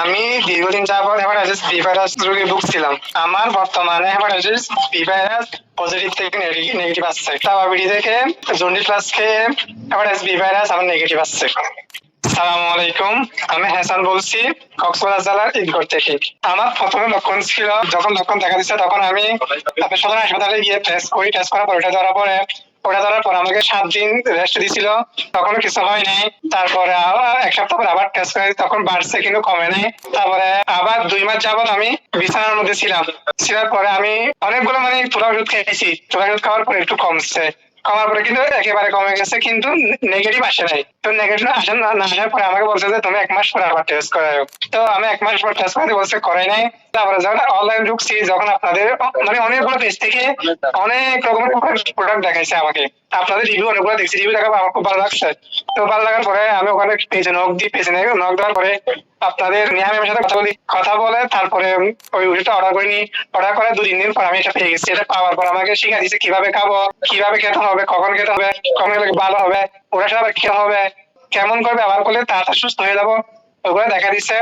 আমি দীর্ঘদিন যাবত হেপাটাইটিস বি ভাইরাস রোগে ভুগছিলাম। আমার বর্তমানে হেপাটাইটিস বি ভাইরাস পজিটিভ থেকে নেগেটিভ আসছে। তাওয়াবিডি থেকে জন্ডিস প্লাস খেয়ে হেপাটাইটিস বি ভাইরাস আমার নেগেটিভ আসছে। আসসালামু আলাইকুম, আমি হাসান বলছি কক্সবাজার জেলার ঈদগড় থেকে। আমার প্রথমে লক্ষণ ছিল, যখন লক্ষণ দেখা দিচ্ছে তখন আমি তারপর সদর হাসপাতালে গিয়ে টেস্ট করি। টেস্ট করার পর ওটা ধরার পর আমাকে 7 দিন রেস্ট দিছিল, তখনও কিছু হয়নি। তারপরে আবার 1 সপ্তাহ পর আবার টেস্ট করি, তখন বাড়ছে কিন্তু কমে নাই। তারপরে আবার 2 মাস যাবত আমি বিছানার মধ্যে ছিলাম পরে আমি অনেকগুলো তুলা ওষুধ খেয়েছি। তুলা ওষুধ খাওয়ার পরে একটু কমছে, কমার পরে কিন্তু একেবারে কমে গেছে, কিন্তু নেগেটিভ আসে নাই। তো নেগেটিভ আসে না আসার পরে আমাকে বলছে যে তুমি 1 মাস পরে আবার টেস্ট করাও। তো আমি 1 মাস পর টেস্ট করতে বলছে, করাই নাই। তারপরে যখন অনলাইন ঢুকছি, যখন আপনাদের অনেকগুলো পেজ থেকে অনেক রকমের প্রোডাক্ট দেখাইছে আমাকে, আপনাদের রিভিউ অনেকগুলো দেখছি। রিভিউ দেখার পর আমার খুব ভালো লাগছে। তো ভালো লাগার পরে আমি ওখানে পেজে নক দেওয়ার পরে আপনাদের নিহামের সাথে কথা বলে তারপরে ওই ওষুধটা অর্ডার করিনি। অর্ডার করে 2-3 দিন পর আমি এটা পেয়ে গেছি। এটা পাওয়ার পর আমাকে শিখা দিচ্ছে কিভাবে খাবো, কিভাবে খেতে হবে, কখন খেতে হবে, কখন খেলে ভালো হবে, ওরা সাথে খেতে হবে, কেমন করে ব্যবহার করলে তাড়াতাড়ি সুস্থ হয়ে যাবো, ওগুলো দেখা দিচ্ছে।